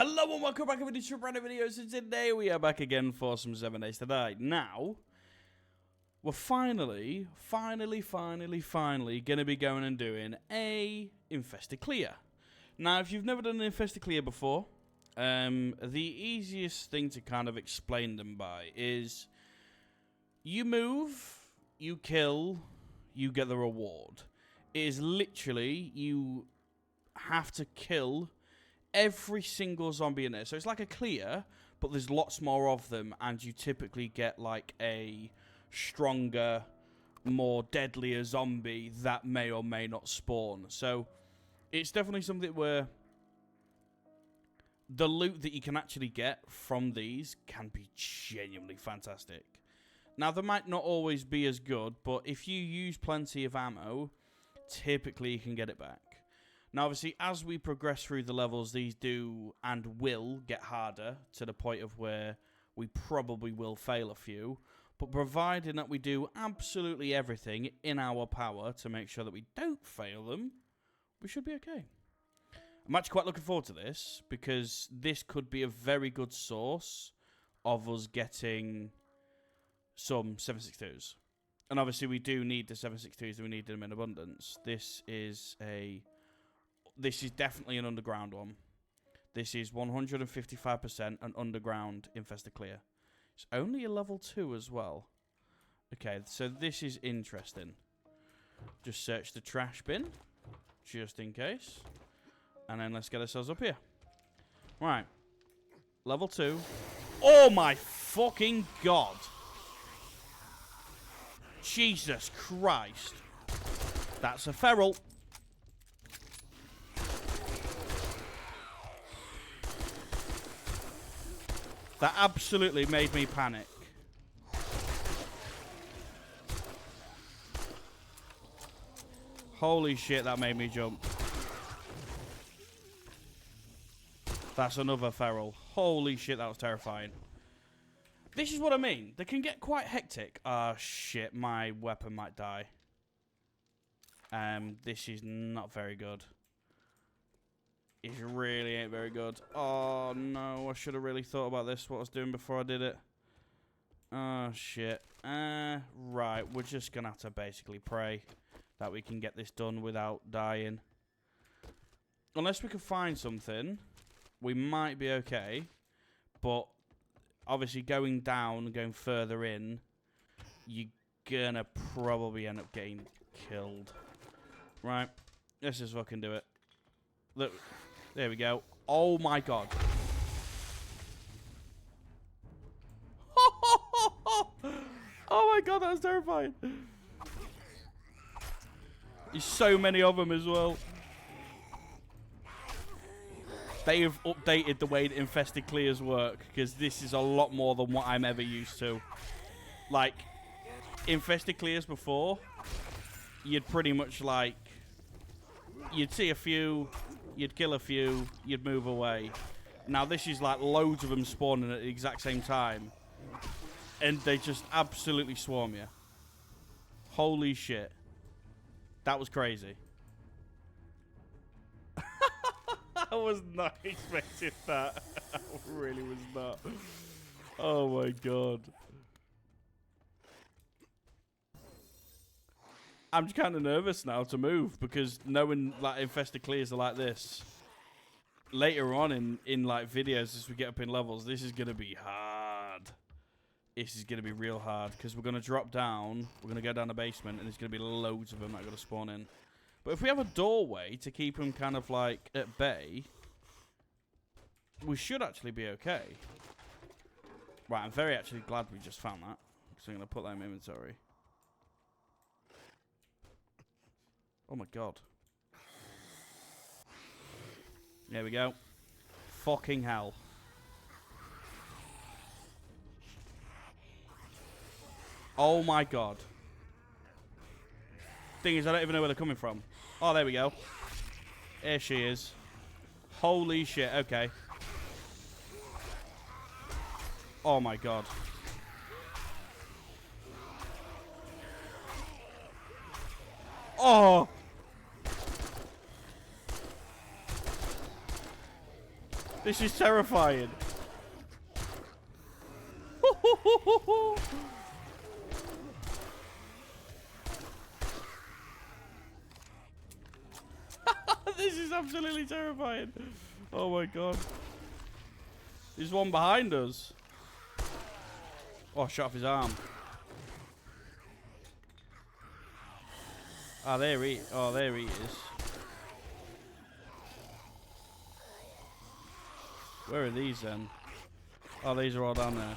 Hello and welcome back to the brand new videos, and today we are back again for some 7 Days to Die. Now, we're finally going to be going and doing a Infested Clear. Now, if you've never done an Infested Clear before, the easiest thing to kind of explain them by is you move, you kill, you get the reward. It is literally, you have to kill every single zombie in there. So it's like a clear, but there's lots more of them, and you typically get like a stronger, more deadlier zombie that may or may not spawn. So it's definitely something where the loot that you can actually get from these can be genuinely fantastic. Now, they might not always be as good, but if you use plenty of ammo, typically you can get it back. Now, obviously, as we progress through the levels, these do and will get harder to the point of where we probably will fail a few. But providing that we do absolutely everything in our power to make sure that we don't fail them, we should be okay. I'm actually quite looking forward to this, because this could be a very good source of us getting some 7.62s. And obviously, we do need the 7.62s, and we need them in abundance. This is definitely an underground one. This is 155% an underground Infested Clear. It's only a level 2 as well. Okay, so this is interesting. Just search the trash bin, just in case. And then let's get ourselves up here. Right. Level 2. Oh my fucking god! Jesus Christ. That's a feral. That absolutely made me panic. Holy shit, that made me jump. That's another feral. Holy shit, that was terrifying. This is what I mean. They can get quite hectic. Ah, shit, my weapon might die. This is not very good. It really ain't very good. Oh, no. I should have really thought about this, what I was doing before I did it. Oh, shit. Right. We're just going to have to basically pray that we can get this done without dying. Unless we can find something, we might be okay. But, obviously, going down, going further in, you're going to probably end up getting killed. Right. Let's just fucking do it. Look. There we go. Oh my god. Oh my god, that was terrifying. There's so many of them as well. They have updated the way that Infested Clears work, because this is a lot more than what I'm ever used to. Like, Infested Clears before, you'd pretty much like, you'd see a few, you'd kill a few, you'd move away. Now this is like loads of them spawning at the exact same time. And they just absolutely swarm you. Holy shit. That was crazy. I was not expecting that. I really was not. Oh my god. I'm just kind of nervous now to move, because knowing like Infested Clears are like this, later on in like videos as we get up in levels, this is gonna be hard. This is gonna be real hard, because we're gonna drop down, we're gonna go down the basement, and there's gonna be loads of them that are gonna spawn in. But if we have a doorway to keep them kind of like at bay, we should actually be okay. Right, I'm very actually glad we just found that, so I'm gonna put that in my inventory. Oh my god. There we go. Fucking hell. Oh my god. Thing is, I don't even know where they're coming from. Oh, there we go. Here she is. Holy shit, okay. Oh my god. Oh! This is terrifying. This is absolutely terrifying. Oh my god. There's one behind us. Oh, I shot off his arm. Oh, there he is. Where are these then? Oh, these are all down there.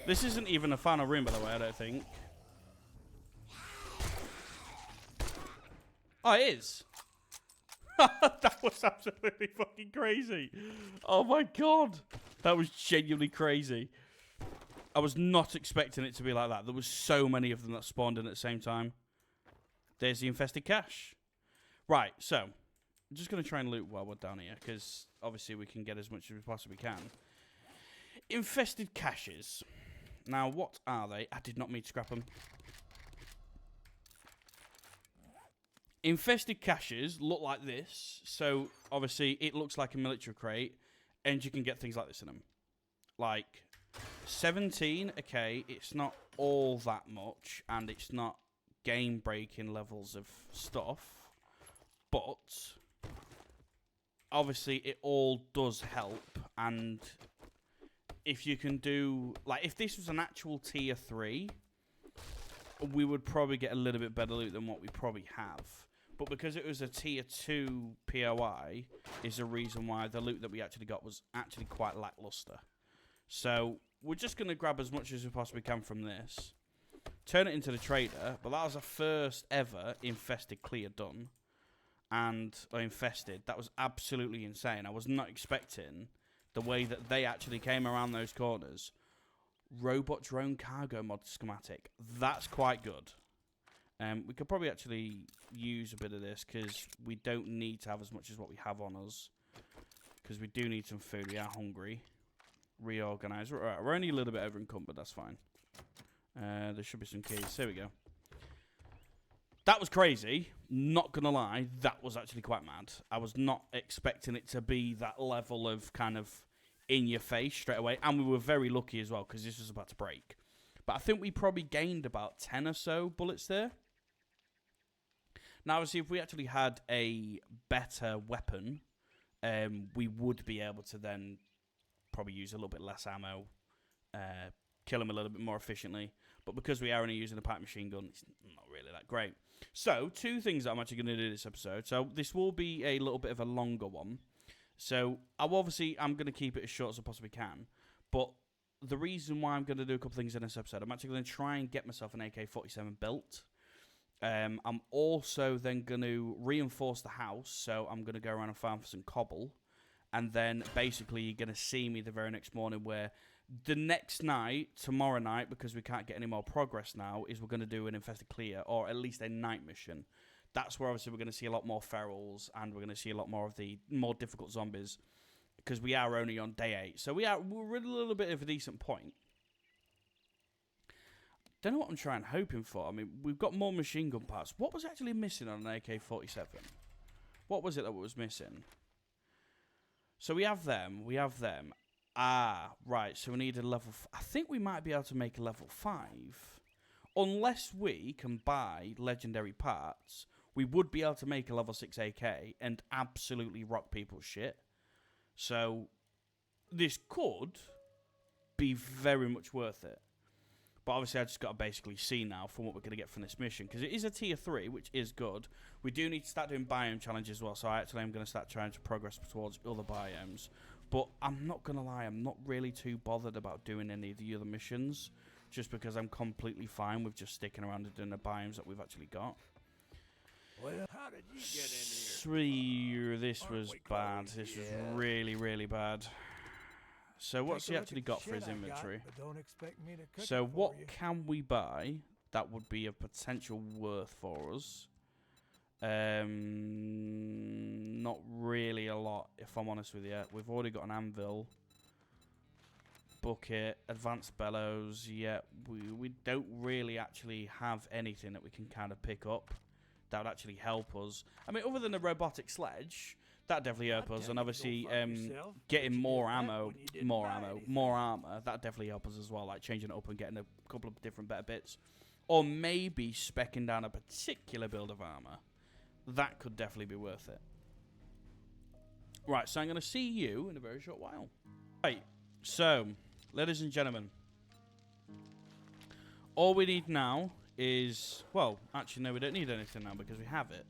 This isn't even a final room, by the way, I don't think. Oh, it is. That was absolutely fucking crazy. Oh my god. That was genuinely crazy. I was not expecting it to be like that. There was so many of them that spawned in at the same time. There's the infested cache. Right, so I'm just going to try and loot while we're down here, because obviously we can get as much as we possibly can. Infested caches. Now, what are they? I did not mean to scrap them. Infested caches look like this. So, obviously, it looks like a military crate, and you can get things like this in them. Like 17, okay, it's not all that much, and it's not game-breaking levels of stuff, but obviously it all does help. And if you can do, like, if this was an actual tier 3, we would probably get a little bit better loot than what we probably have. But because it was a tier 2 POI, is the reason why the loot that we actually got was actually quite lackluster. So we're just going to grab as much as we possibly can from this, turn it into the trader. But that was the first ever infested clear done. And infested, that was absolutely insane. I was not expecting the way that they actually came around those corners. Robot drone cargo mod schematic. That's quite good. We could probably actually use a bit of this, because we don't need to have as much as what we have on us. Because we do need some food. We are hungry. Reorganize. Right, we're only a little bit over encumbered. That's fine. There should be some keys. There we go. That was crazy. Not going to lie. That was actually quite mad. I was not expecting it to be that level of kind of in your face straight away. And we were very lucky as well, because this was about to break. But I think we probably gained about 10 or so bullets there. Now, obviously, if we actually had a better weapon, we would be able to then probably use a little bit less ammo, kill him a little bit more efficiently. But because we are only using a pipe machine gun, it's not really that great. So, 2 things that I'm actually going to do this episode. So, this will be a little bit of a longer one. So, I'm going to keep it as short as I possibly can. But the reason why I'm going to do a couple things in this episode, I'm actually going to try and get myself an AK-47 built. I'm also then going to reinforce the house, so I'm going to go around and farm for some cobble, and then basically you're going to see me the very next morning, where the next night, tomorrow night, because we can't get any more progress now, is we're going to do an infested clear, or at least a night mission. That's where obviously we're going to see a lot more ferals, and we're going to see a lot more of the more difficult zombies, because we are only on day 8, so we're at a little bit of a decent point. Don't know what I'm trying, hoping for. I mean, we've got more machine gun parts. What was actually missing on an AK-47? What was it that was missing? So we have them. We have them. Ah, right. So we need a level... I think we might be able to make a level 5. Unless we can buy legendary parts, we would be able to make a level 6 AK and absolutely rock people's shit. So this could be very much worth it. But obviously, I just got to basically see now from what we're going to get from this mission. Because it is a tier 3, which is good. We do need to start doing biome challenges as well. So I actually am going to start trying to progress towards other biomes. But I'm not going to lie, I'm not really too bothered about doing any of the other missions. Just because I'm completely fine with just sticking around and doing the biomes that we've actually got. Well, how did you get in here? This was bad. This was really, really bad. So what's he actually got for his inventory? So what can we buy that would be a potential worth for us? Not really a lot, if I'm honest with you. We've already got an anvil, bucket, advanced bellows. Yeah, we don't really actually have anything that we can kind of pick up that would actually help us. I mean, other than a robotic sledge, that definitely help us. And obviously, getting more ammo, more armor, that definitely help us as well. Like changing it up and getting a couple of different better bits, or maybe specking down a particular build of armor. That could definitely be worth it. Right, so I'm going to see you in a very short while. Right, so, ladies and gentlemen, all we need now is, well, actually, no, we don't need anything now because we have it.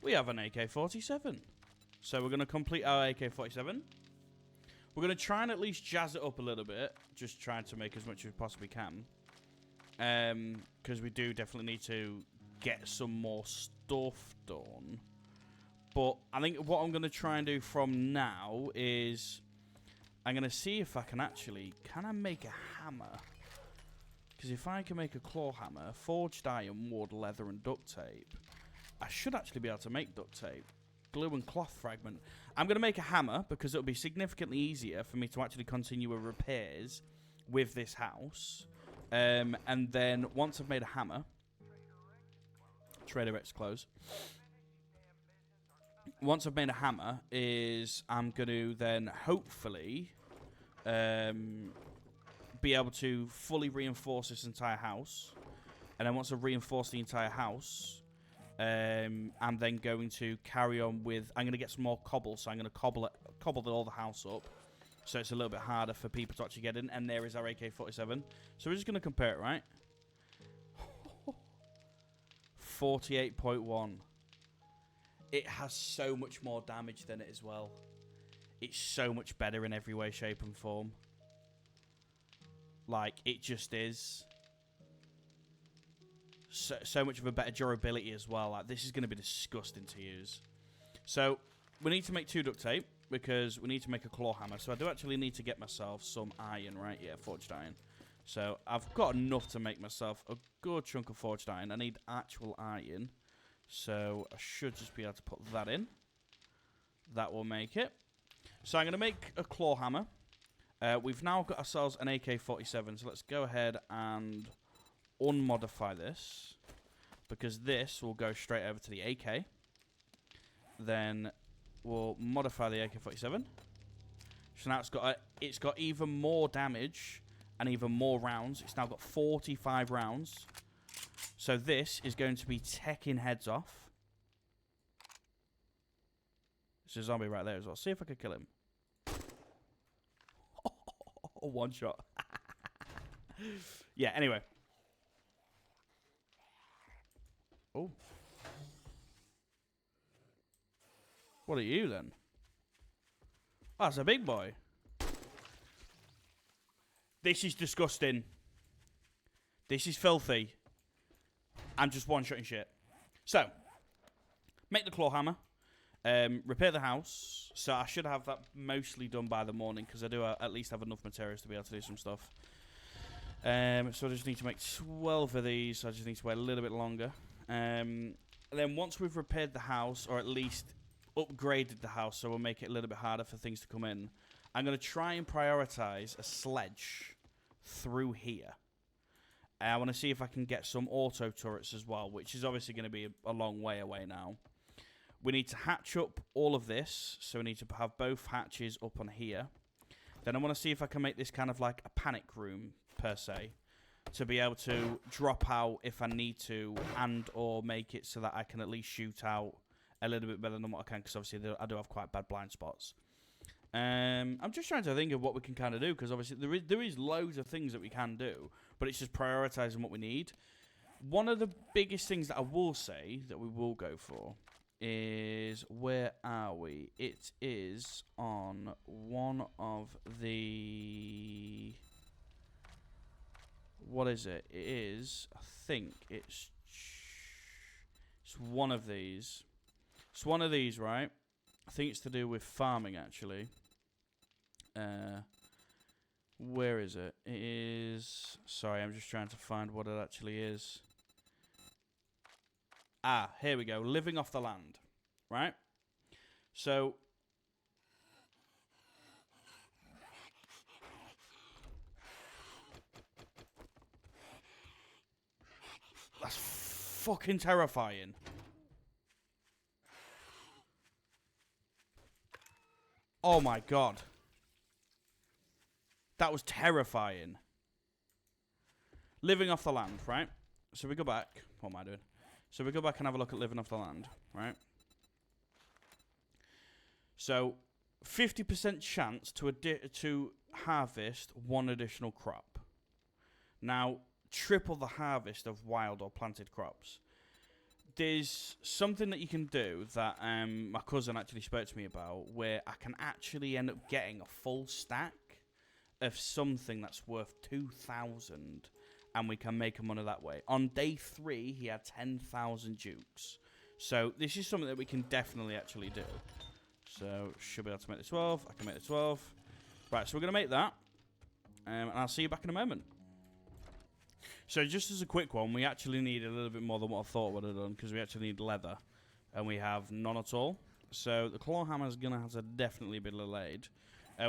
We have an AK-47. So we're going to complete our AK-47. We're going to try and at least jazz it up a little bit, just trying to make as much as we possibly can. Because we do definitely need to get some more stuff done. But I think what I'm going to try and do from now is I'm going to see if I can actually... Can I make a hammer? Because if I can make a claw hammer, forged iron, wood, leather, and duct tape, I should actually be able to make duct tape. Glue and cloth fragment. I'm going to make a hammer because it'll be significantly easier for me to actually continue with repairs with this house. And then once I've made a hammer... Trader X close. Once I've made a hammer, I'm going to then hopefully be able to fully reinforce this entire house. And then once I've reinforced the entire house, I'm then going to carry on with... I'm going to get some more cobble, so I'm going to cobble all the house up. So it's a little bit harder for people to actually get in. And there is our AK-47. So we're just going to compare it, right? 48.1. It has so much more damage than it as well. It's so much better in every way, shape, and form. Like, it just is. So much of a better durability as well. Like, this is going to be disgusting to use. So, we need to make 2 duct tape, because we need to make a claw hammer. So, I do actually need to get myself some iron, right? Yeah, forged iron. So, I've got enough to make myself a good chunk of forged iron. I need actual iron. So, I should just be able to put that in. That will make it. So, I'm going to make a claw hammer. We've now got ourselves an AK-47. So, let's go ahead and unmodify this. Because this will go straight over to the AK. Then, we'll modify the AK-47. So, now it's got even more damage and even more rounds. It's now got 45 rounds. So this is going to be teching heads off. There's a zombie right there as well. See if I can kill him. Oh, one shot. Yeah, anyway. Oh. What are you then? Oh, it's a big boy. This is disgusting. This is filthy. I'm just one-shotting shit. So, make the claw hammer. Repair the house. So I should have that mostly done by the morning, because I do at least have enough materials to be able to do some stuff. So I just need to make 12 of these. So I just need to wait a little bit longer. And then once we've repaired the house, or at least upgraded the house, so we'll make it a little bit harder for things to come in, I'm going to try and prioritize a sledge through here. I want to see if I can get some auto turrets as well, which is obviously going to be a long way away now. We need to hatch up all of this, so we need to have both hatches up on here. Then I want to see if I can make this kind of like a panic room, per se, to be able to drop out if I need to, and or make it so that I can at least shoot out a little bit better than what I can, because obviously I do have quite bad blind spots. I'm just trying to think of what we can kind of do, because obviously there is loads of things that we can do, but it's just prioritizing what we need. One of the biggest things that I will say that we will go for is, where are we? It is on one of the... What is it? It is, I think it's one of these. It's one of these, right? I think it's to do with farming, actually. Where is it? It is... Sorry, I'm just trying to find what it actually is. Ah, here we go. Living off the land. Right? So... That's fucking terrifying. Oh my god. That was terrifying. Living off the land, right? So we go back. What am I doing? So we go back and have a look at living off the land, right? So 50% chance to harvest one additional crop. Now, triple the harvest of wild or planted crops. There's something that you can do that my cousin actually spoke to me about, where I can actually end up getting a full stack of something that's worth 2,000, and we can make money that way. On day 3, he had 10,000 jukes. So this is something that we can definitely actually do. So should be able to make the 12. I can make the 12. Right, so we're going to make that, and I'll see you back in a moment. So just as a quick one, we actually need a little bit more than what I thought I would have done, because we actually need leather, and we have none at all. So the claw hammer is going to have to definitely be delayed.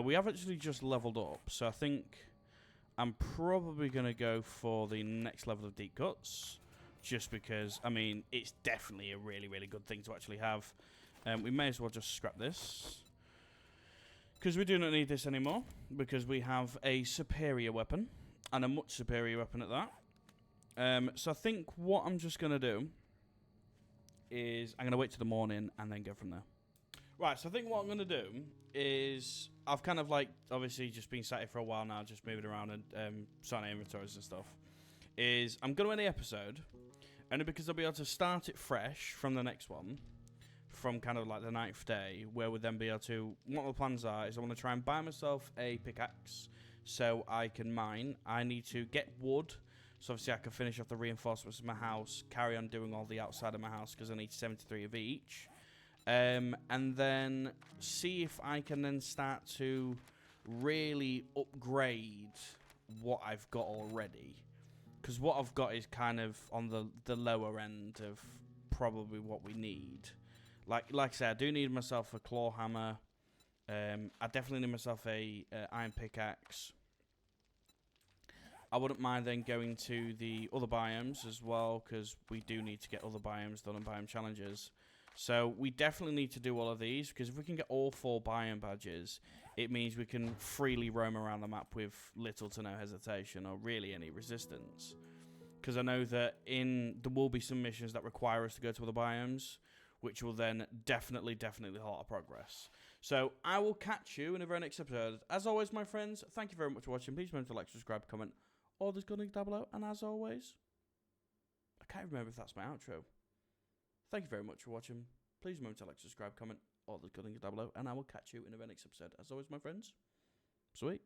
We have actually just leveled up, so I think I'm probably going to go for the next level of deep cuts, just because, I mean, it's definitely a really, really good thing to actually have. We may as well just scrap this, because we do not need this anymore, because we have a superior weapon, and a much superior weapon at that. So I think what I'm just going to do is I'm going to wait till the morning and then go from there. Right, so I think what I'm going to do is I've kind of like obviously just been sat here for a while now, just moving around and starting inventories and stuff. Is I'm going to end the episode only because I'll be able to start it fresh from the next one, from kind of like the 9th day, where we'll then be able to. What my plans are is I want to try and buy myself a pickaxe so I can mine. I need to get wood, so obviously I can finish off the reinforcements of my house, carry on doing all the outside of my house because I need 73 of each. And then see if I can then start to really upgrade what I've got already. Because what I've got is kind of on the lower end of probably what we need. Like I said, I do need myself a claw hammer. I definitely need myself a iron pickaxe. I wouldn't mind then going to the other biomes as well, because we do need to get other biomes done and biome challenges. So we definitely need to do all of these, because if we can get all 4 biome badges, it means we can freely roam around the map with little to no hesitation or really any resistance. Because I know that there will be some missions that require us to go to other biomes, which will then definitely halt our progress. So I will catch you in a very next episode. As always, my friends, thank you very much for watching. Please remember to like, subscribe, comment, all this good link down below. And as always, I can't remember if that's my outro. Thank you very much for watching. Please remember to like, subscribe, comment, all the good things down below, and I will catch you in the very next episode. As always, my friends, sweet.